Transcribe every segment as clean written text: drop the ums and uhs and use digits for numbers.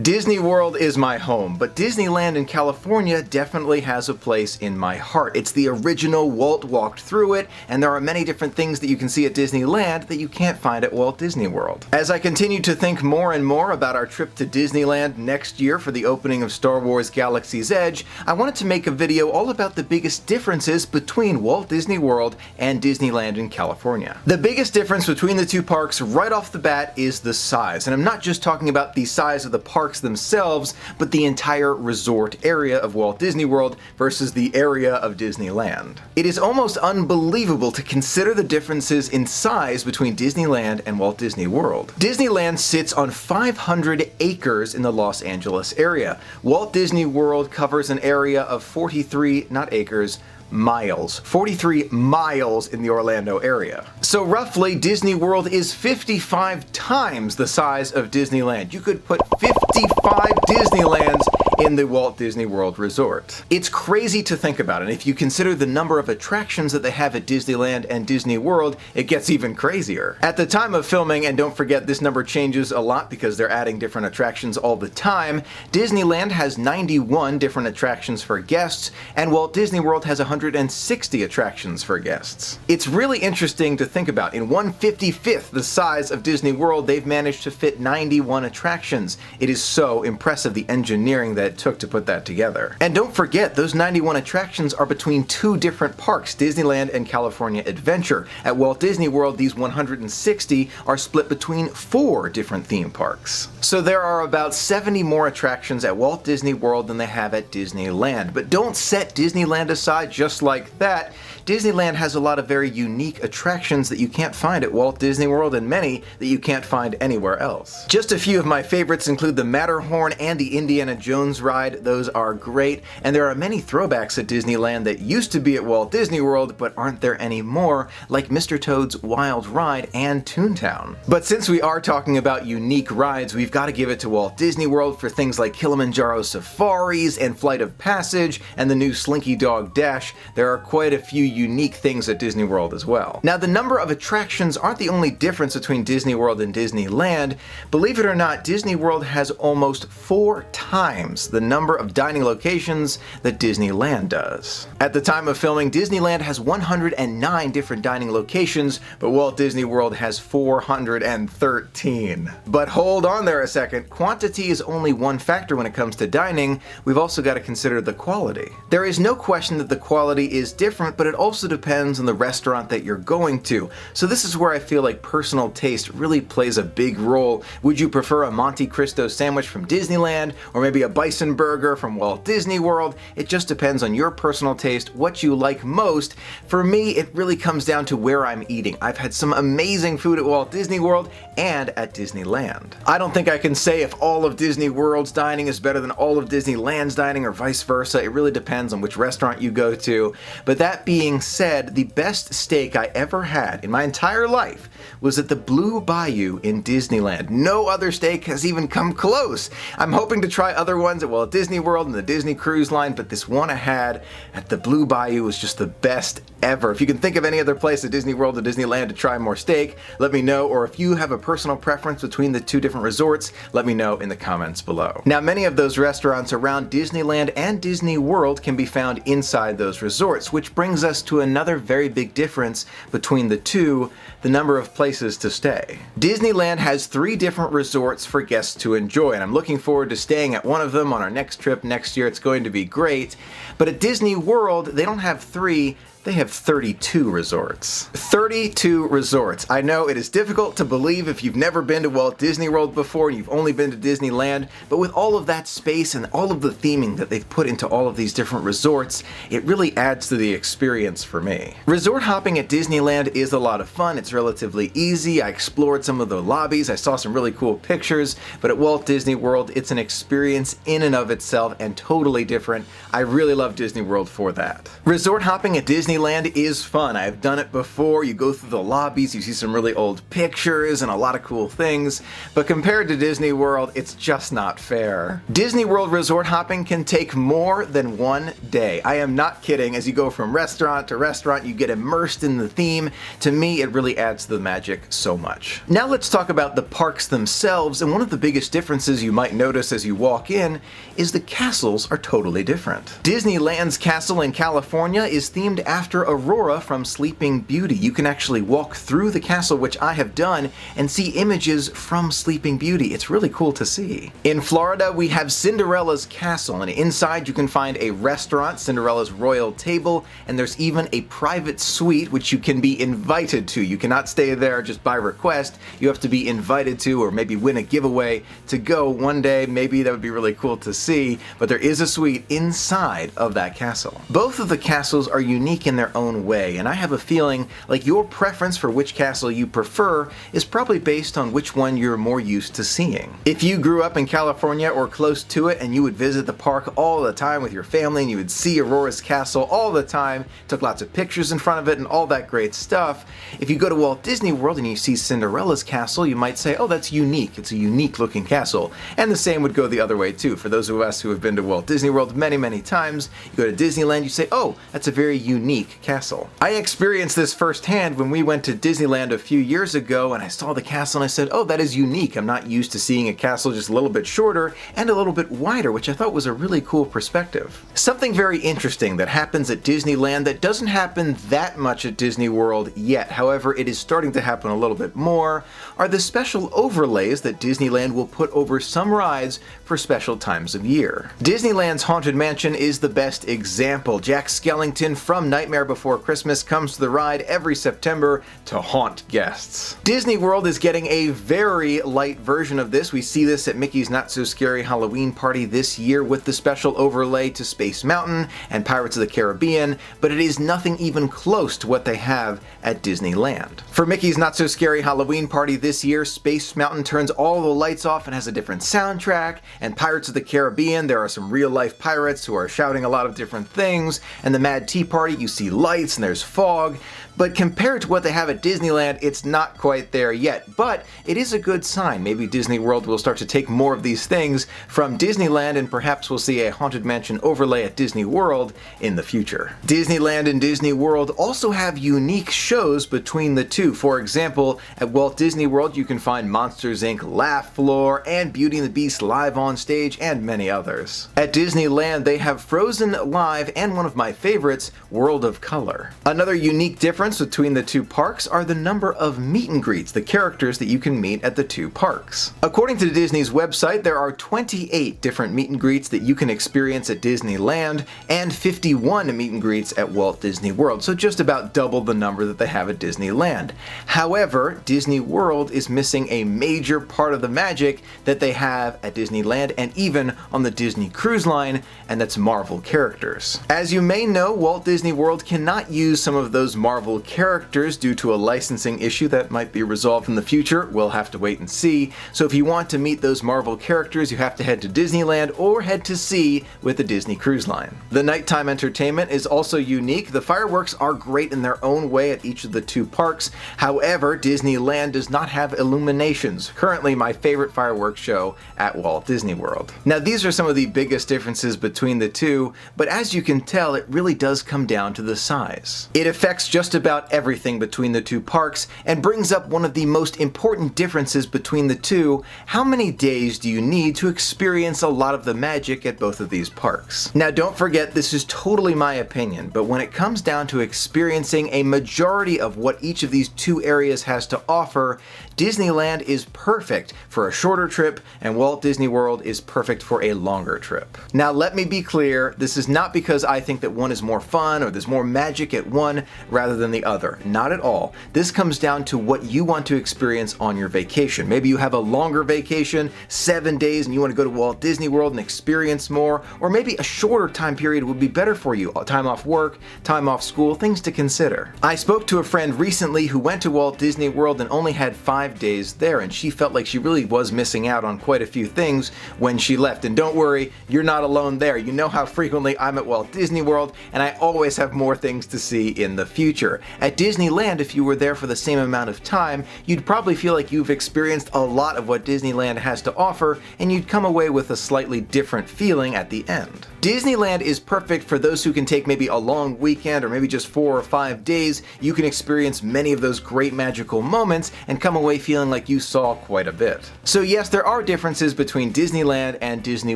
Disney World is my home, but Disneyland in California definitely has a place in my heart. It's the original. Walt walked through it, and there are many different things that you can see at Disneyland that you can't find at Walt Disney World. As I continue to think more and more about our trip to Disneyland next year for the opening of Star Wars Galaxy's Edge, I wanted to make a video all about the biggest differences between Walt Disney World and Disneyland in California. The biggest difference between the two parks right off the bat is the size, and I'm not just talking about the size of the parks themselves, but the entire resort area of Walt Disney World versus the area of Disneyland. It is almost unbelievable to consider the differences in size between Disneyland and Walt Disney World. Disneyland sits on 500 acres in the Los Angeles area. Walt Disney World covers an area of 43, not acres, miles. 43 miles in the Orlando area. So roughly, Disney World is 55 times the size of Disneyland. You could put 55 Disneylands in the Walt Disney World Resort. It's crazy to think about, and if you consider the number of attractions that they have at Disneyland and Disney World, it gets even crazier. At the time of filming, and don't forget this number changes a lot because they're adding different attractions all the time, Disneyland has 91 different attractions for guests, and Walt Disney World has 160 attractions for guests. It's really interesting to think about. In 1/55th the size of Disney World, they've managed to fit 91 attractions. It is so impressive, the engineering that it took to put that together. And don't forget, those 91 attractions are between two different parks, Disneyland and California Adventure. At Walt Disney World, these 160 are split between 4 different theme parks. So there are about 70 more attractions at Walt Disney World than they have at Disneyland. But don't set Disneyland aside just like that. Disneyland has a lot of very unique attractions that you can't find at Walt Disney World, and many that you can't find anywhere else. Just a few of my favorites include the Matterhorn and the Indiana Jones ride. Those are great, and there are many throwbacks at Disneyland that used to be at Walt Disney World but aren't there anymore, like Mr. Toad's Wild Ride and Toontown. But since we are talking about unique rides, we've got to give it to Walt Disney World for things like Kilimanjaro Safaris and Flight of Passage and the new Slinky Dog Dash. There are quite a few unique things at Disney World as well. Now, the number of attractions aren't the only difference between Disney World and Disneyland. Believe it or not, Disney World has almost 4 times the number of dining locations that Disneyland does. At the time of filming, Disneyland has 109 different dining locations, but Walt Disney World has 413. But hold on there a second. Quantity is only one factor when it comes to dining. We've also got to consider the quality. There is no question that the quality is different, but it also depends on the restaurant that you're going to. So this is where I feel like personal taste really plays a big role. Would you prefer a Monte Cristo sandwich from Disneyland, or maybe a bison burger from Walt Disney World? It just depends on your personal taste, what you like most. For me, it really comes down to where I'm eating. I've had some amazing food at Walt Disney World and at Disneyland. I don't think I can say if all of Disney World's dining is better than all of Disneyland's dining or vice versa. It really depends on which restaurant you go to. But that being said, the best steak I ever had in my entire life was at the Blue Bayou in Disneyland. No other steak has even come close. I'm hoping to try other ones at Walt Disney World and the Disney Cruise Line, but this one I had at the Blue Bayou was just the best ever. If you can think of any other place at Disney World or Disneyland to try more steak, let me know, or if you have a personal preference between the two different resorts, let me know in the comments below. Now, many of those restaurants around Disneyland and Disney World can be found inside those resorts, which brings us to another very big difference between the two: the number of places to stay. Disneyland has 3 different resorts for guests to enjoy, and I'm looking forward to staying at one of them on our next trip next year. It's going to be great. But at Disney World, they don't have 3, they have 32 resorts. 32 resorts. I know it is difficult to believe if you've never been to Walt Disney World before and you've only been to Disneyland, but with all of that space and all of the theming that they've put into all of these different resorts, it really adds to the experience for me. Resort hopping at Disneyland is a lot of fun. It's relatively easy. I explored some of the lobbies. I saw some really cool pictures, but at Walt Disney World, it's an experience in and of itself and totally different. I really love Disney World for that. Resort hopping at Disney Disneyland is fun. I've done it before. You go through the lobbies, you see some really old pictures and a lot of cool things, but compared to Disney World, it's just not fair. Disney World resort hopping can take more than one day. I am not kidding. As you go from restaurant to restaurant, you get immersed in the theme. To me, it really adds to the magic so much. Now let's talk about the parks themselves, and one of the biggest differences you might notice as you walk in is the castles are totally different. Disneyland's castle in California is themed after Aurora from Sleeping Beauty. You can actually walk through the castle, which I have done, and see images from Sleeping Beauty. It's really cool to see. In Florida, we have Cinderella's castle, and inside you can find a restaurant, Cinderella's Royal Table, and there's even a private suite which you can be invited to. You cannot stay there just by request. You have to be invited to, or maybe win a giveaway to go one day. Maybe that would be really cool to see, but there is a suite inside of that castle. Both of the castles are unique in their own way, and I have a feeling like your preference for which castle you prefer is probably based on which one you're more used to seeing. If you grew up in California or close to it and you would visit the park all the time with your family and you would see Aurora's castle all the time, took lots of pictures in front of it and all that great stuff, if you go to Walt Disney World and you see Cinderella's castle, you might say, oh, that's unique. It's a unique looking castle. And the same would go the other way too. For those of us who have been to Walt Disney World many, many times, you go to Disneyland, you say, oh, that's a very unique castle. I experienced this firsthand when we went to Disneyland a few years ago and I saw the castle and I said, oh, that is unique. I'm not used to seeing a castle just a little bit shorter and a little bit wider, which I thought was a really cool perspective. Something very interesting that happens at Disneyland that doesn't happen that much at Disney World yet, however, it is starting to happen a little bit more, are the special overlays that Disneyland will put over some rides for special times of year. Disneyland's Haunted Mansion is the best example. Jack Skellington from Nightmare Before Christmas comes to the ride every September to haunt guests. Disney World is getting a very light version of this. We see this at Mickey's Not So Scary Halloween Party this year with the special overlay to Space Mountain and Pirates of the Caribbean, but it is nothing even close to what they have at Disneyland. For Mickey's Not So Scary Halloween Party this year, Space Mountain turns all the lights off and has a different soundtrack, and Pirates of the Caribbean, there are some real-life pirates who are shouting a lot of different things, and the Mad Tea Party, you see lights and there's fog, but compared to what they have at Disneyland, it's not quite there yet. But it is a good sign. Maybe Disney World will start to take more of these things from Disneyland, and perhaps we'll see a Haunted Mansion overlay at Disney World in the future. Disneyland and Disney World also have unique shows between the two. For example, at Walt Disney World, you can find Monsters, Inc. Laugh Floor and Beauty and the Beast live on stage, and many others. At Disneyland, they have Frozen live and one of my favorites, World of Color. Another unique difference between the two parks are the number of meet and greets, the characters that you can meet at the two parks. According to Disney's website, there are 28 different meet and greets that you can experience at Disneyland and 51 meet and greets at Walt Disney World, so just about double the number that they have at Disneyland. However, Disney World is missing a major part of the magic that they have at Disneyland and even on the Disney Cruise Line, and that's Marvel characters. As you may know, Walt Disney World cannot use some of those Marvel characters due to a licensing issue that might be resolved in the future. We'll have to wait and see. So if you want to meet those Marvel characters, you have to head to Disneyland or head to sea with the Disney Cruise Line. The nighttime entertainment is also unique. The fireworks are great in their own way at each of the two parks. However, Disneyland does not have illuminations. Currently my favorite fireworks show at Walt Disney World. Now these are some of the biggest differences between the two, but as you can tell, it really does come down to the size. It affects just about everything between the two parks and brings up one of the most important differences between the two. How many days do you need to experience a lot of the magic at both of these parks? Now don't forget, this is totally my opinion, but when it comes down to experiencing a majority of what each of these two areas has to offer, Disneyland is perfect for a shorter trip and Walt Disney World is perfect for a longer trip. Now let me be clear, this is not because I think that one is more fun or there's more magic at one rather than the other. Not at all. This comes down to what you want to experience on your vacation. Maybe you have a longer vacation, 7 days, and you want to go to Walt Disney World and experience more, or maybe a shorter time period would be better for you. Time off work, time off school, things to consider. I spoke to a friend recently who went to Walt Disney World and only had 5 days there, and she felt like she really was missing out on quite a few things when she left. And don't worry, you're not alone there. You know how frequently I'm at Walt Disney World, and I always have more things to see in the future. At Disneyland, if you were there for the same amount of time, you'd probably feel like you've experienced a lot of what Disneyland has to offer, and you'd come away with a slightly different feeling at the end. Disneyland is perfect for those who can take maybe a long weekend or maybe just 4 or 5 days. You can experience many of those great magical moments and come away feeling like you saw quite a bit. So yes, there are differences between Disneyland and Disney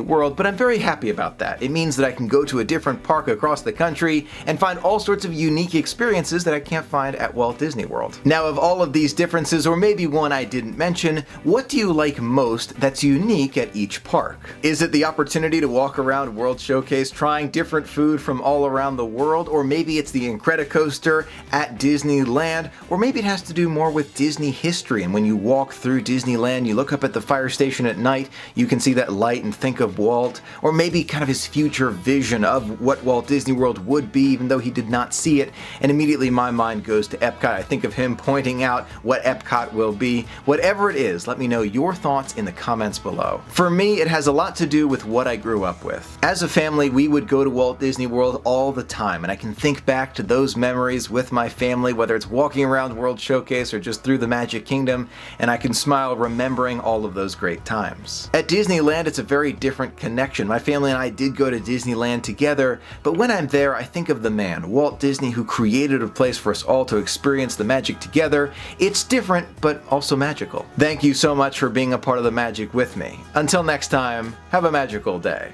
World, but I'm very happy about that. It means that I can go to a different park across the country and find all sorts of unique experiences that I can't find at Walt Disney World. Now, of all of these differences, or maybe one I didn't mention, what do you like most that's unique at each park? Is it the opportunity to walk around World Showcase trying different food from all around the world? Or maybe it's the Incredicoaster at Disneyland? Or maybe it has to do more with Disney history, and when you walk through Disneyland, you look up at the fire station at night, you can see that light and think of Walt. Or maybe kind of his future vision of what Walt Disney World would be, even though he did not see it, and immediately my mind goes to Epcot. I think of him pointing out what Epcot will be. Whatever it is, let me know your thoughts in the comments below. For me, it has a lot to do with what I grew up with. As a family, we would go to Walt Disney World all the time, and I can think back to those memories with my family, whether it's walking around World Showcase or just through the Magic Kingdom, and I can smile remembering all of those great times. At Disneyland, it's a very different connection. My family and I did go to Disneyland together, but when I'm there, I think of the man, Walt Disney, who created a place for us all to experience the magic together. It's different, but also magical. Thank you so much for being a part of the magic with me. Until next time, have a magical day.